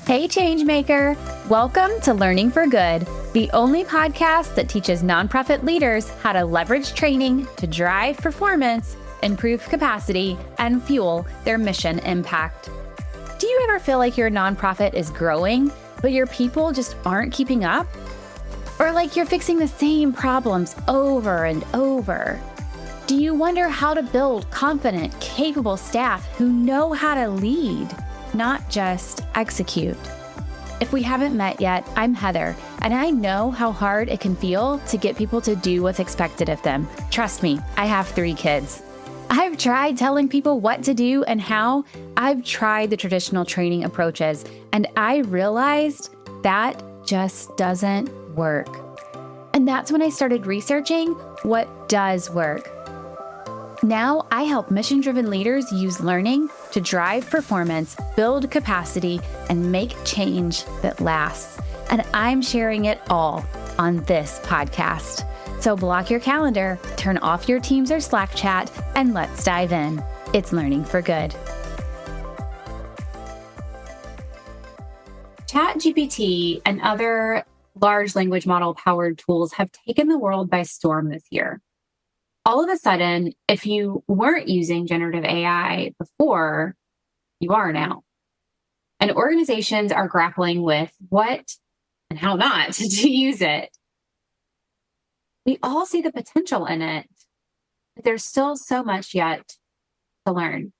Hey, Changemaker! Welcome to Learning for Good, the only podcast that teaches nonprofit leaders how to leverage training to drive performance, improve capacity, and fuel their mission impact. Do you ever feel like your nonprofit is growing, but your people just aren't keeping up? Or like you're fixing the same problems over and over? Do you wonder how to build confident, capable staff who know how to lead, not just execute? If we haven't met yet, I'm Heather, and I know how hard it can feel to get people to do what's expected of them. Trust me, I have 3 kids. I've tried telling people what to do and how. I've tried the traditional training approaches, and I realized that just doesn't work. And that's when I started researching what does work. Now, I help mission-driven leaders use learning to drive performance, build capacity, and make change that lasts. And I'm sharing it all on this podcast. So block your calendar, turn off your Teams or Slack chat, and let's dive in. It's Learning for Good. ChatGPT and other large language model powered tools have taken the world by storm this year. All of a sudden, if you weren't using generative AI before, you are now. And organizations are grappling with what and how not to use it. We all see the potential in it, but there's still so much yet to learn.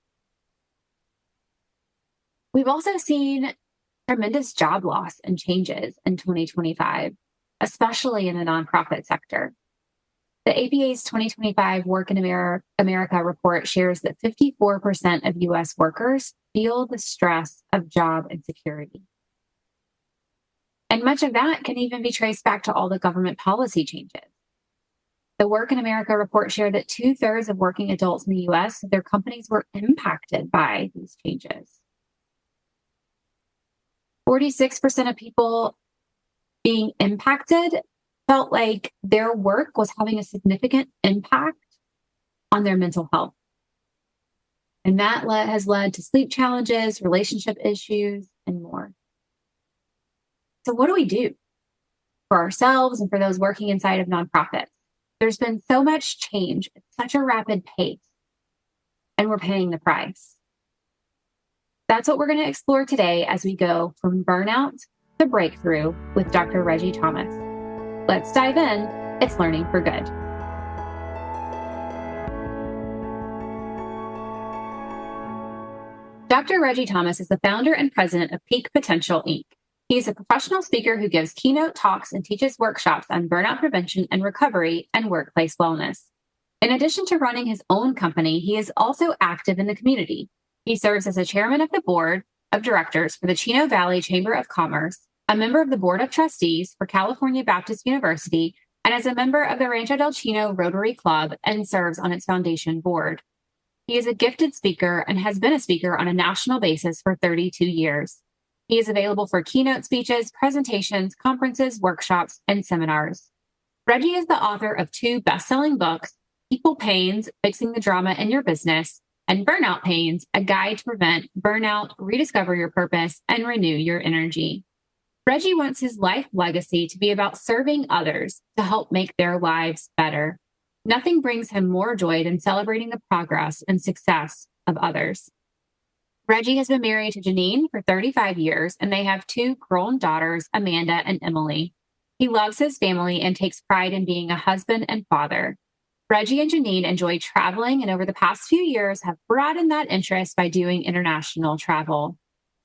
We've also seen tremendous job loss and changes in 2025, especially in the nonprofit sector. The APA's 2025 Work in America report shares that 54% of U.S. workers feel the stress of job insecurity. And much of that can even be traced back to all the government policy changes. The Work in America report shared that 2/3 of working adults in the U.S. said their companies were impacted by these changes. 46% of people being impacted felt like their work was having a significant impact on their mental health. And that has led to sleep challenges, relationship issues, and more. So what do we do for ourselves and for those working inside of nonprofits? There's been so much change at such a rapid pace, and we're paying the price. That's what we're going to explore today as we go from burnout to breakthrough with Dr. Reggie Thomas. Let's dive in. It's Learning for Good. Dr. Reggie Thomas is the founder and president of PeakePotential, Inc. He is a professional speaker who gives keynote talks and teaches workshops on burnout prevention and recovery and workplace wellness. In addition to running his own company, he is also active in the community. He serves as a chairman of the board of directors for the Chino Valley Chamber of Commerce, a member of the Board of Trustees for California Baptist University, and as a member of the Rancho del Chino Rotary Club and serves on its foundation board. He is a gifted speaker and has been a speaker on a national basis for 32 years. He is available for keynote speeches, presentations, conferences, workshops, and seminars. Reggie is the author of 2 best-selling books, People Pains, Fixing the Drama in Your Business, and Burnout Pains, A Guide to Prevent Burnout, Rediscover Your Purpose, and Renew Your Energy. Reggie wants his life legacy to be about serving others to help make their lives better. Nothing brings him more joy than celebrating the progress and success of others. Reggie has been married to Janine for 35 years, and they have 2 grown daughters, Amanda and Emily. He loves his family and takes pride in being a husband and father. Reggie and Janine enjoy traveling, and over the past few years have broadened that interest by doing international travel.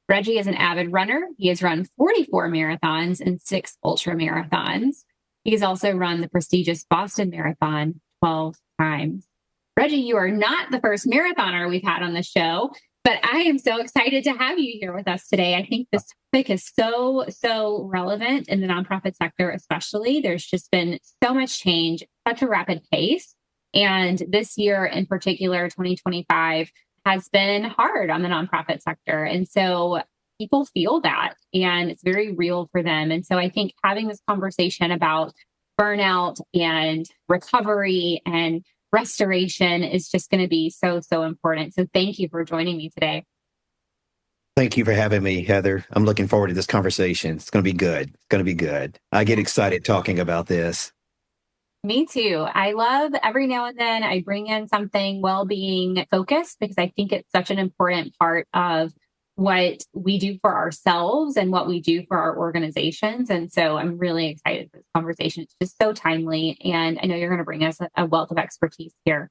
Reggie is an avid runner. He has run 44 marathons and 6 ultra marathons. He has also run the prestigious Boston Marathon 12 times. Reggie, you are not the first marathoner we've had on the show, but I am so excited to have you here with us today. I think this topic is so relevant in the nonprofit sector, especially. There's just been so much change, such a rapid pace. And this year in particular, 2025, has been hard on the nonprofit sector. And so people feel that, and it's very real for them. And so I think having this conversation about burnout and recovery and restoration is just going to be so important. So thank you for joining me today. Thank you for having me, Heather. I'm looking forward to this conversation. It's going to be good. It's going to be good. I get excited talking about this. Me too. I love every now and then I bring in something well-being focused because I think it's such an important part of what we do for ourselves and what we do for our organizations. And so I'm really excited for this conversation. It's just so timely. And I know you're going to bring us a wealth of expertise here.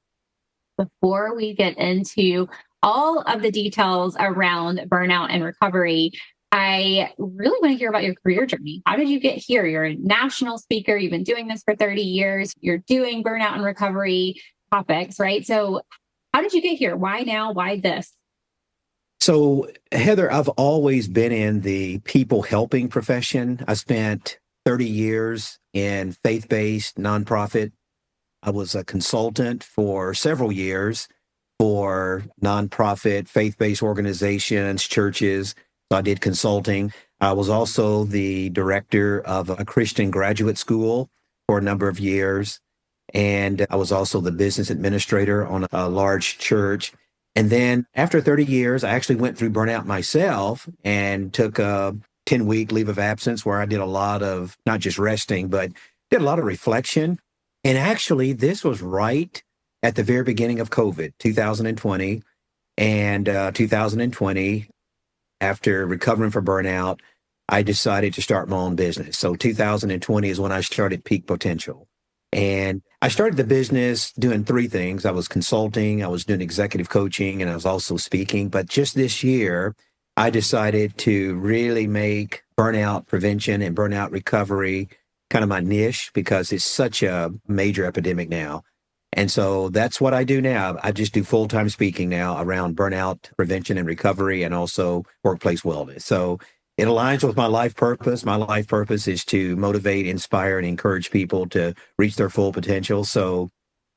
Before we get into all of the details around burnout and recovery, I really want to hear about your career journey. How did you get here? You're a national speaker. You've been doing this for 30 years. You're doing burnout and recovery topics, right? So, how did you get here? Why now? Why this? So, Heather, I've always been in the people helping profession. I spent 30 years in faith based nonprofit. I was a consultant for several years for nonprofit, faith based organizations, churches. So I did consulting. I was also the director of a Christian graduate school for a number of years. And I was also the business administrator on a large church. And then after 30 years, I actually went through burnout myself and took a 10-week leave of absence where I did a lot of not just resting, but did a lot of reflection. And actually, this was right at the very beginning of COVID, 2020. And 2020, after recovering from burnout, I decided to start my own business. So 2020 is when I started Peak Potential. And I started the business doing three things. I was consulting, I was doing executive coaching, and I was also speaking. But just this year, I decided to really make burnout prevention and burnout recovery kind of my niche because it's such a major epidemic now. And so that's what I do now. I just do full time speaking now around burnout prevention and recovery and also workplace wellness. So it aligns with my life purpose. My life purpose is to motivate, inspire, and encourage people to reach their full potential. So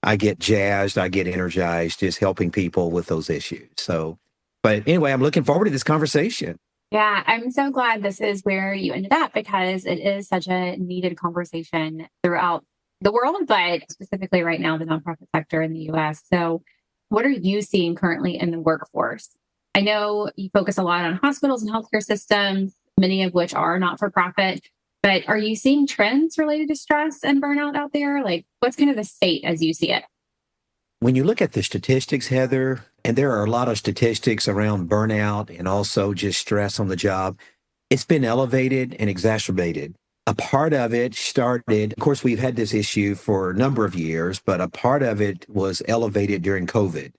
I get jazzed, I get energized just helping people with those issues. So, but anyway, I'm looking forward to this conversation. Yeah, I'm so glad this is where you ended up because it is such a needed conversation throughout the world, but specifically right now, the nonprofit sector in the US. So, what are you seeing currently in the workforce? I know you focus a lot on hospitals and healthcare systems, many of which are not for profit, but are you seeing trends related to stress and burnout out there? Like, what's kind of the state as you see it? When you look at the statistics, Heather, and there are a lot of statistics around burnout and also just stress on the job, it's been elevated and exacerbated. A part of it started, of course, we've had this issue for a number of years, but a part of it was elevated during COVID.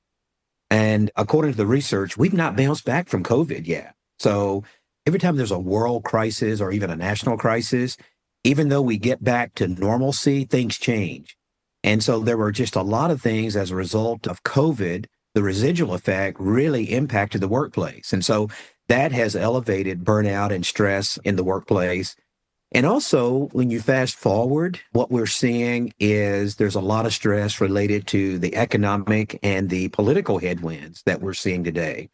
And according to the research, we've not bounced back from COVID yet. So every time there's a world crisis or even a national crisis, even though we get back to normalcy, things change. And so there were just a lot of things as a result of COVID. The residual effect really impacted the workplace. And so that has elevated burnout and stress in the workplace. And also, when you fast forward, what we're seeing is there's a lot of stress related to the economic and the political headwinds that we're seeing today.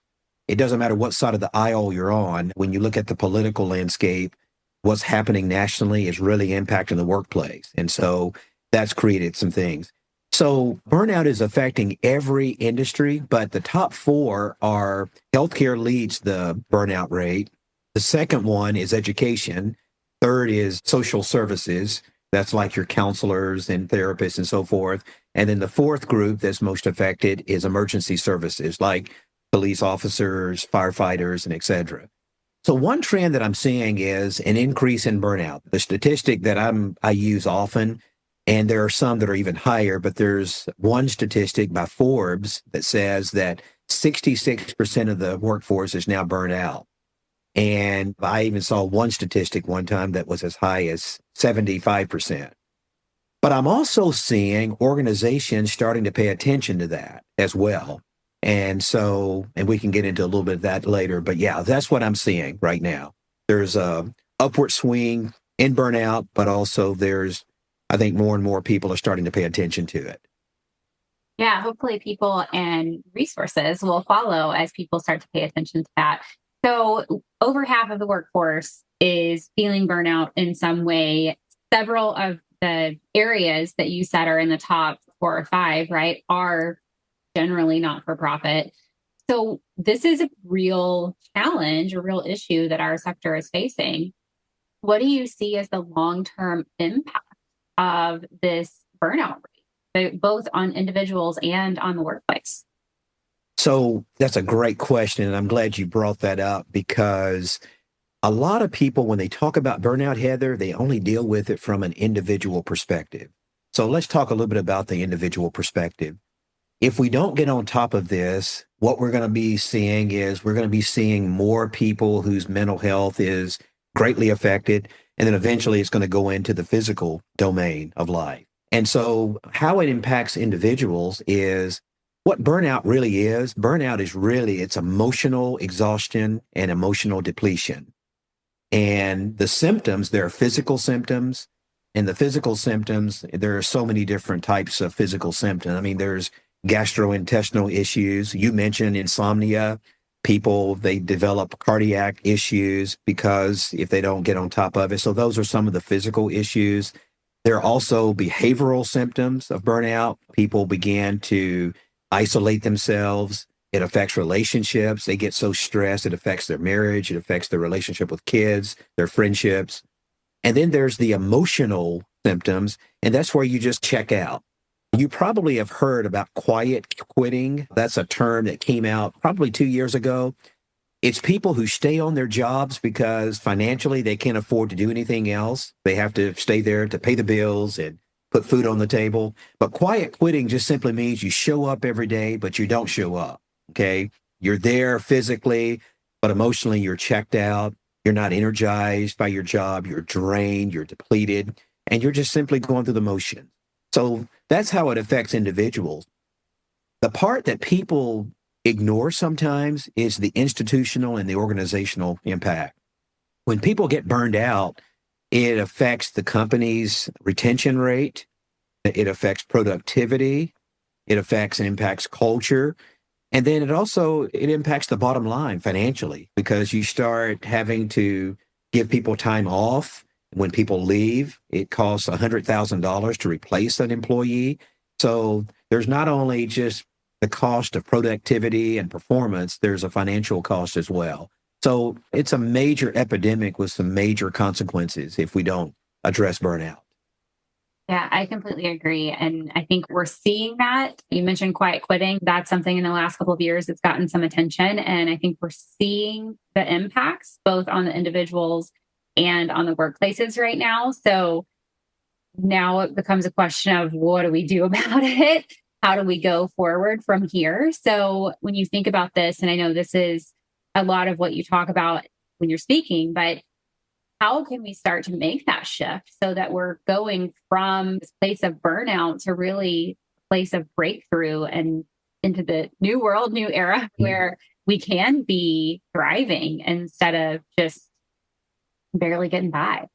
It doesn't matter what side of the aisle you're on. When you look at the political landscape, what's happening nationally is really impacting the workplace. And so that's created some things. So burnout is affecting every industry, but the top four are healthcare leads the burnout rate. The second one is education. Third is social services. That's like your counselors and therapists and so forth. And then the fourth group that's most affected is emergency services like police officers, firefighters, and et cetera. So one trend that I'm seeing is an increase in burnout. The statistic that I use often, and there are some that are even higher, but there's one statistic by Forbes that says that 66% of the workforce is now burned out. And I even saw one statistic one time that was as high as 75%. But I'm also seeing organizations starting to pay attention to that as well. And so, and we can get into a little bit of that later, but yeah, that's what I'm seeing right now. There's a upward swing in burnout, but also there's, I think more and more people are starting to pay attention to it. Yeah, hopefully people and resources will follow as people start to pay attention to that. So, over half of the workforce is feeling burnout in some way. Several of the areas that you said are in the top four or five, right, are generally not for profit. So this is a real challenge, a real issue that our sector is facing. What do you see as the long-term impact of this burnout rate, both on individuals and on the workplace? So that's a great question. And I'm glad you brought that up because a lot of people, when they talk about burnout, Heather, they only deal with it from an individual perspective. So let's talk a little bit about the individual perspective. If we don't get on top of this, what we're going to be seeing is we're going to be seeing more people whose mental health is greatly affected. And then eventually it's going to go into the physical domain of life. And so how it impacts individuals is what burnout is really it's emotional exhaustion and emotional depletion. And the symptoms, there are physical symptoms. And the physical symptoms, there are so many different types of physical symptoms. I mean, there's gastrointestinal issues. You mentioned insomnia. People, they develop cardiac issues because if they don't get on top of it. So those are some of the physical issues. There are also behavioral symptoms of burnout. People begin to isolate themselves. It affects relationships. They get so stressed, it affects their marriage. It affects their relationship with kids, their friendships. And then there's the emotional symptoms, and that's where you just check out. You probably have heard about quiet quitting. That's a term that came out probably 2 years ago. It's people who stay on their jobs because financially they can't afford to do anything else. They have to stay there to pay the bills and put food on the table. But quiet quitting just simply means you show up every day, but you don't show up. Okay. You're there physically, but emotionally you're checked out. You're not energized by your job. You're drained, you're depleted, and you're just simply going through the motion. So that's how it affects individuals. The part that people ignore sometimes is the institutional and the organizational impact. When people get burned out, it affects the company's retention rate. It affects productivity. It affects and impacts culture. And then it impacts the bottom line financially because you start having to give people time off. When people leave, it costs $100,000 to replace an employee. So there's not only just the cost of productivity and performance, there's a financial cost as well. So it's a major epidemic with some major consequences if we don't address burnout. Yeah, I completely agree. And I think we're seeing that. You mentioned quiet quitting. That's something in the last couple of years that's gotten some attention. And I think we're seeing the impacts both on the individuals and on the workplaces right now. So now it becomes a question of what do we do about it? How do we go forward from here? So when you think about this, and I know this is a lot of what you talk about when you're speaking, but how can we start to make that shift so that we're going from this place of burnout to really a place of breakthrough and into the new world, new era where we can be thriving instead of just barely getting by?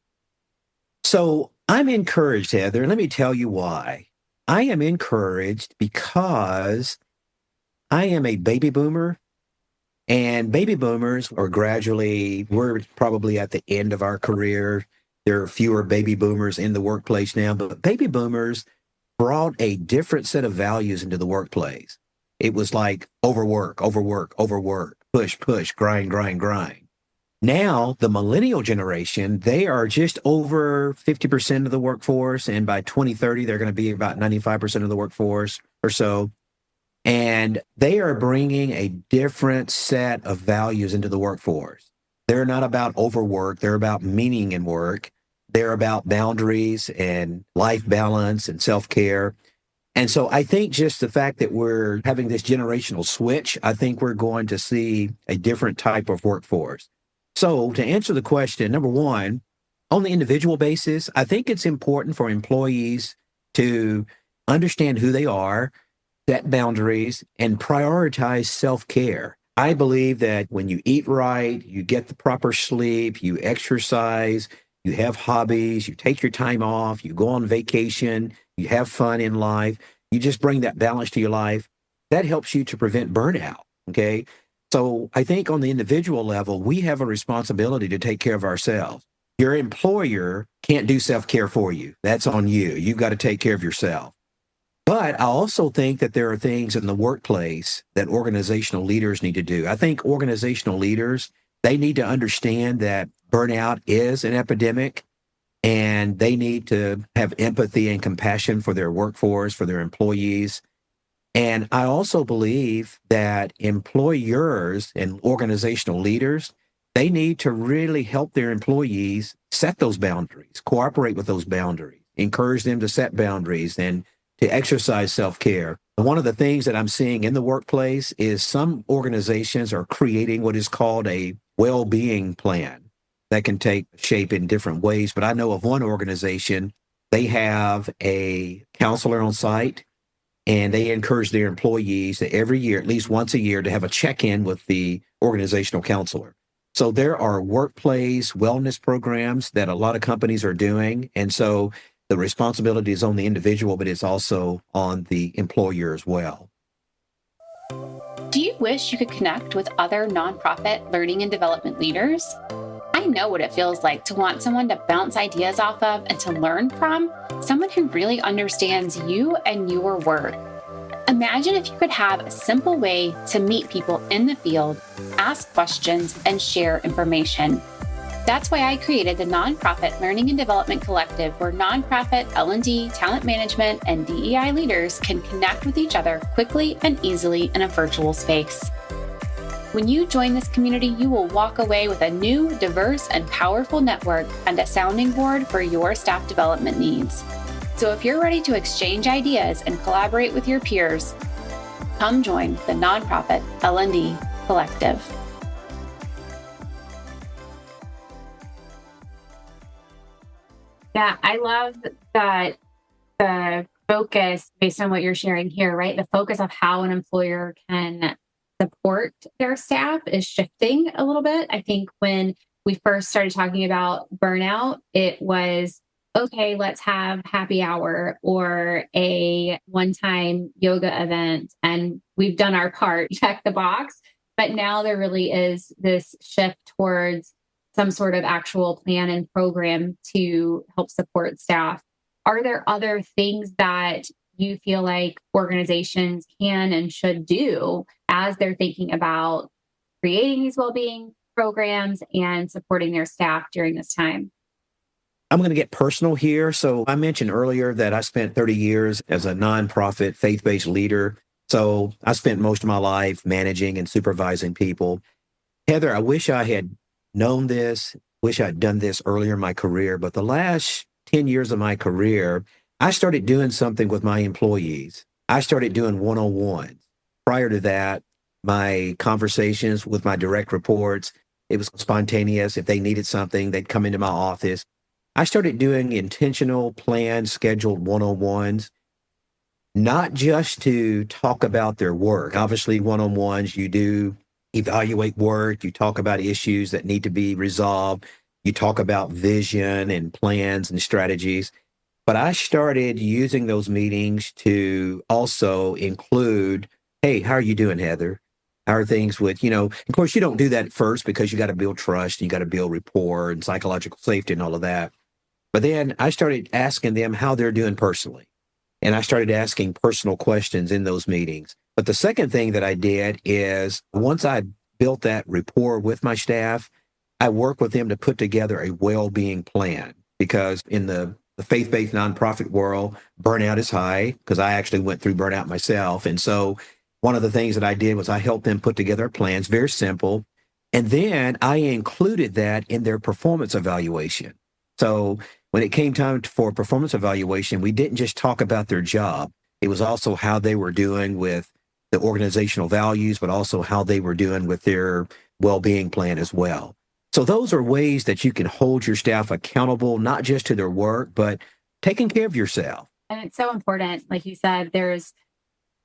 So I'm encouraged, Heather. Let me tell you why. I am encouraged because I am a baby boomer. And baby boomers we're probably at the end of our career. There are fewer baby boomers in the workplace now, but baby boomers brought a different set of values into the workplace. It was like overwork, overwork, overwork, push, push, grind, grind, grind. Now, the millennial generation, they are just over 50% of the workforce. And by 2030, they're going to be about 95% of the workforce or so. And they are bringing a different set of values into the workforce. They're not about overwork. They're about meaning in work. They're about boundaries and life balance and self-care. And so I think just the fact that we're having this generational switch, I think we're going to see a different type of workforce. So to answer the question, number one, on the individual basis, I think it's important for employees to understand who they are, set boundaries, and prioritize self-care. I believe that when you eat right, you get the proper sleep, you exercise, you have hobbies, you take your time off, you go on vacation, you have fun in life, you just bring that balance to your life. That helps you to prevent burnout. Okay. So I think on the individual level, we have a responsibility to take care of ourselves. Your employer can't do self-care for you. That's on you. You've got to take care of yourself. But I also think that there are things in the workplace that organizational leaders need to do. I think organizational leaders, they need to understand that burnout is an epidemic and they need to have empathy and compassion for their workforce, for their employees. And I also believe that employers and organizational leaders, they need to really help their employees set those boundaries, cooperate with those boundaries, encourage them to set boundaries and to exercise self-care. One of the things that I'm seeing in the workplace is some organizations are creating what is called a well-being plan that can take shape in different ways. But I know of one organization, they have a counselor on site and they encourage their employees to every year, at least once a year, to have a check-in with the organizational counselor. So there are workplace wellness programs that a lot of companies are doing. And so the responsibility is on the individual, but it's also on the employer as well. Do you wish you could connect with other nonprofit learning and development leaders? I know what it feels like to want someone to bounce ideas off of and to learn from, someone who really understands you and your work. Imagine if you could have a simple way to meet people in the field, ask questions, and share information. That's why I created the Nonprofit Learning and Development Collective, where nonprofit L&D, talent management, and DEI leaders can connect with each other quickly and easily in a virtual space. When you join this community, you will walk away with a new, diverse, and powerful network and a sounding board for your staff development needs. So if you're ready to exchange ideas and collaborate with your peers, come join the Nonprofit L&D Collective. Yeah, I love that the focus, based on what you're sharing here, right? The focus of how an employer can support their staff is shifting a little bit. I think when we first started talking about burnout, it was, okay, let's have happy hour or a one-time yoga event, and we've done our part, check the box. But now there really is this shift towards some sort of actual plan and program to help support staff. Are there other things that you feel like organizations can and should do as they're thinking about creating these well-being programs and supporting their staff during this time? I'm going to get personal here. So I mentioned earlier that I spent 30 years as a nonprofit faith-based leader. So I spent most of my life managing and supervising people. Heather, I wish I had known this, wish I'd done this earlier in my career, but the last 10 years of my career, I started doing something with my employees. I started doing one-on-ones. Prior to that, my conversations with my direct reports, it was spontaneous. If they needed something, they'd come into my office. I started doing intentional, planned, scheduled one-on-ones, not just to talk about their work. Obviously, one-on-ones, you do evaluate work, you talk about issues that need to be resolved, you talk about vision and plans and strategies. But I started using those meetings to also include, hey, how are you doing, Heather? How are things with, of course, you don't do that at first because you got to build trust, you got to build rapport and psychological safety and all of that. But then I started asking them how they're doing personally. And I started asking personal questions in those meetings. But the second thing that I did is once I built that rapport with my staff, I worked with them to put together a well-being plan, because in the faith-based nonprofit world, burnout is high, because I actually went through burnout myself. And so one of the things that I did was I helped them put together plans, very simple. And then I included that in their performance evaluation. So when it came time for performance evaluation, we didn't just talk about their job. It was also how they were doing with the organizational values, but also how they were doing with their well-being plan as well. So those are ways that you can hold your staff accountable, not just to their work, but taking care of yourself. And it's so important. Like you said, there's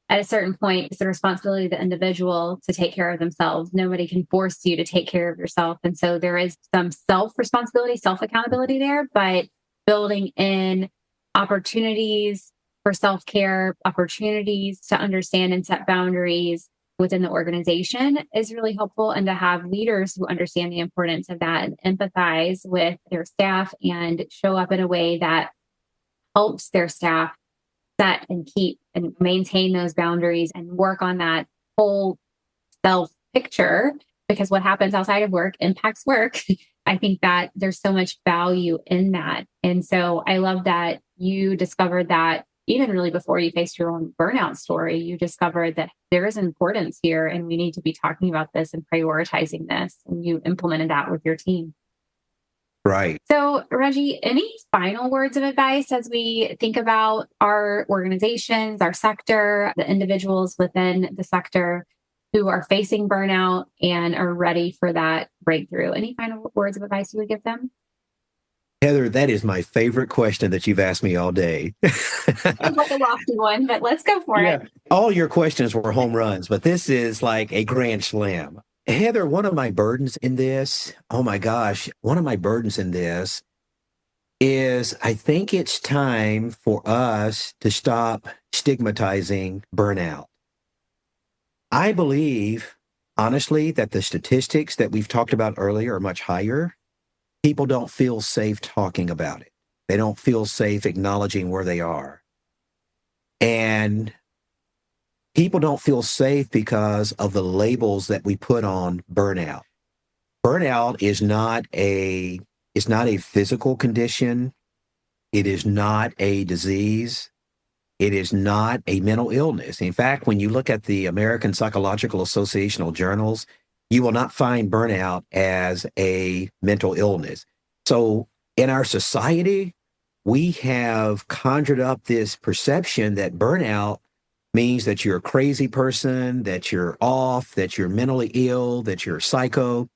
at a certain point, it's the responsibility of the individual to take care of themselves. Nobody can force you to take care of yourself. And so there is some self-responsibility, self-accountability there, but building in opportunities for self-care, opportunities to understand and set boundaries within the organization is really helpful. And to have leaders who understand the importance of that and empathize with their staff and show up in a way that helps their staff set and keep and maintain those boundaries and work on that whole self picture, because what happens outside of work impacts work. I think that there's so much value in that. And so I love that you discovered that even really before you faced your own burnout story, you discovered that there is importance here and we need to be talking about this and prioritizing this. And you implemented that with your team. Right. So, Reggie, any final words of advice as we think about our organizations, our sector, the individuals within the sector who are facing burnout and are ready for that breakthrough? Any final words of advice you would give them? Heather, that is my favorite question that you've asked me all day. It's like a lofty one, but let's go for it. All your questions were home runs, but this is like a grand slam. Heather, one of my burdens in this, oh my gosh, one of my burdens in this is I think it's time for us to stop stigmatizing burnout. I believe, honestly, that the statistics that we've talked about earlier are much higher. People don't feel safe talking about it. They don't feel safe acknowledging where they are. And people don't feel safe because of the labels that we put on burnout. Burnout is not a physical condition. It is not a disease. It is not a mental illness. In fact, when you look at the American Psychological Associational journals, you will not find burnout as a mental illness. So in our society, we have conjured up this perception that burnout means that you're a crazy person, that you're off, that you're mentally ill, that you're a psycho,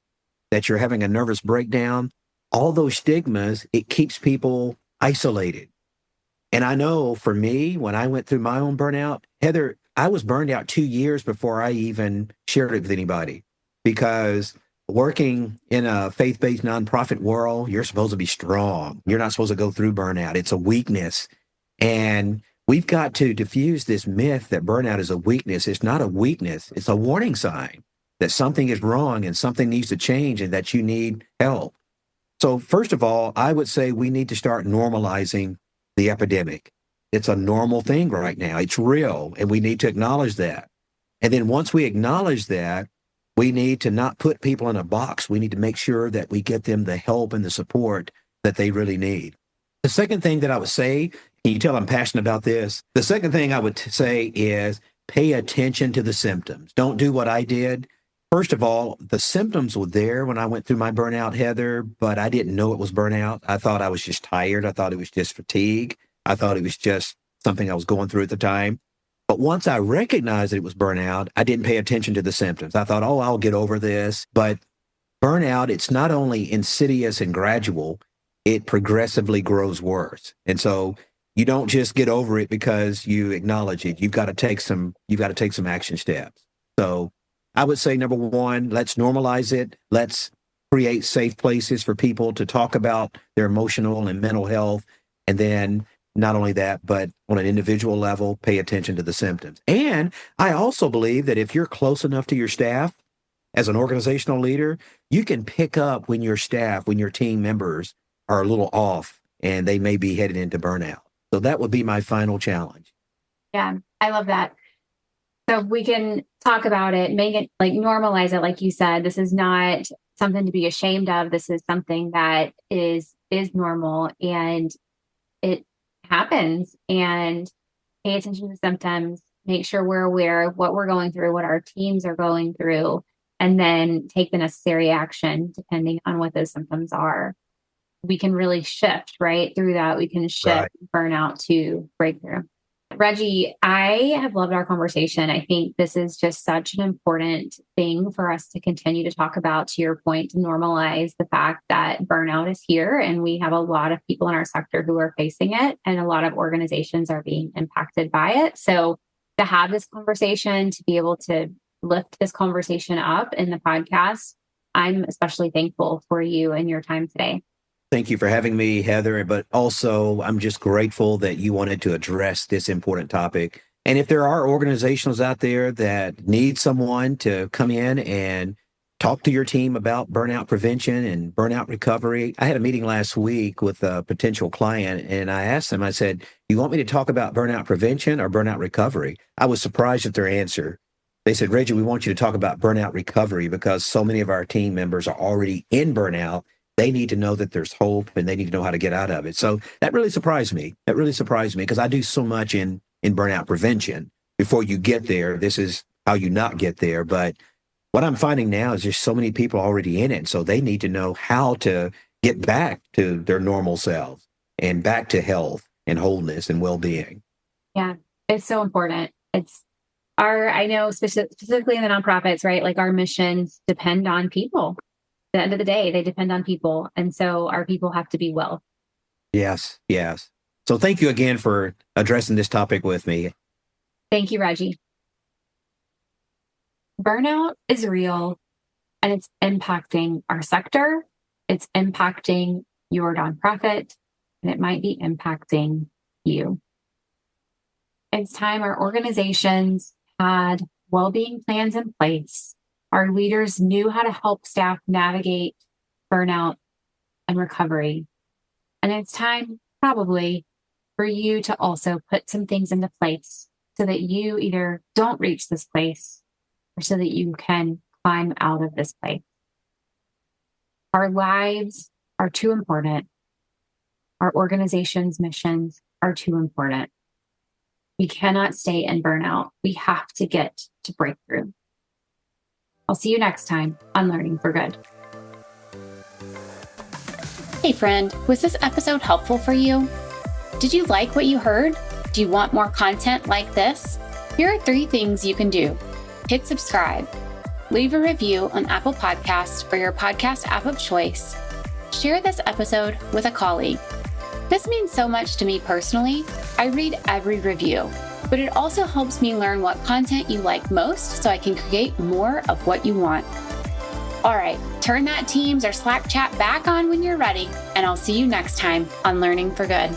that you're having a nervous breakdown. All those stigmas, it keeps people isolated. And I know for me, when I went through my own burnout, Heather, I was burned out 2 years before I even shared it with anybody, because working in a faith-based nonprofit world, you're supposed to be strong. You're not supposed to go through burnout. It's a weakness. And we've got to diffuse this myth that burnout is a weakness. It's not a weakness. It's a warning sign that something is wrong and something needs to change and that you need help. So first of all, I would say we need to start normalizing the epidemic. It's a normal thing right now. It's real, and we need to acknowledge that. And then once we acknowledge that, we need to not put people in a box. We need to make sure that we get them the help and the support that they really need. The second thing that I would say, can you tell I'm passionate about this? The second thing I would say is pay attention to the symptoms. Don't do what I did. First of all, the symptoms were there when I went through my burnout, Heather, but I didn't know it was burnout. I thought I was just tired. I thought it was just fatigue. I thought it was just something I was going through at the time. But once I recognized that it was burnout, I didn't pay attention to the symptoms. I thought, oh, I'll get over this. But burnout, it's not only insidious and gradual, it progressively grows worse. And so you don't just get over it because you acknowledge it. You've got to take some action steps. So I would say, number one, let's normalize it. Let's create safe places for people to talk about their emotional and mental health. And then not only that, but on an individual level, pay attention to the symptoms. And I also believe that if you're close enough to your staff as an organizational leader, you can pick up when your staff, when your team members are a little off and they may be headed into burnout. So that would be my final challenge. Yeah, I love that. So we can talk about it, make it like normalize it. Like you said, this is not something to be ashamed of. This is something that is normal and it happens, and pay attention to the symptoms, make sure we're aware of what we're going through, what our teams are going through, and then take the necessary action depending on what those symptoms are. We can really shift right through that. We can shift burnout to breakthrough. Reggie, I have loved our conversation. I think this is just such an important thing for us to continue to talk about, to your point, to normalize the fact that burnout is here and we have a lot of people in our sector who are facing it and a lot of organizations are being impacted by it. So to have this conversation, to be able to lift this conversation up in the podcast, I'm especially thankful for you and your time today. Thank you for having me, Heather. But also, I'm just grateful that you wanted to address this important topic. And if there are organizations out there that need someone to come in and talk to your team about burnout prevention and burnout recovery. I had a meeting last week with a potential client, and I asked them, I said, you want me to talk about burnout prevention or burnout recovery? I was surprised at their answer. They said, Reggie, we want you to talk about burnout recovery because so many of our team members are already in burnout. They need to know that there's hope and they need to know how to get out of it. So that really surprised me. That really surprised me because I do so much in burnout prevention. Before you get there, this is how you not get there. But what I'm finding now is there's so many people already in it. So they need to know how to get back to their normal selves and back to health and wholeness and well-being. Yeah, it's so important. I know specifically in the nonprofits, right? Like our missions depend on people. At the end of the day, they depend on people. And so our people have to be well. Yes. So thank you again for addressing this topic with me. Thank you, Reggie. Burnout is real and it's impacting our sector. It's impacting your nonprofit and it might be impacting you. It's time our organizations had well-being plans in place. Our leaders knew how to help staff navigate burnout and recovery. And it's time probably for you to also put some things into place so that you either don't reach this place or so that you can climb out of this place. Our lives are too important. Our organization's missions are too important. We cannot stay in burnout. We have to get to breakthrough. I'll see you next time on Learning for Good. Hey friend, was this episode helpful for you? Did you like what you heard? Do you want more content like this? Here are 3 things you can do. Hit subscribe, leave a review on Apple Podcasts or your podcast app of choice, share this episode with a colleague. This means so much to me personally. I read every review, but it also helps me learn what content you like most so I can create more of what you want. All right, turn that Teams or Slack chat back on when you're ready, and I'll see you next time on Learning for Good.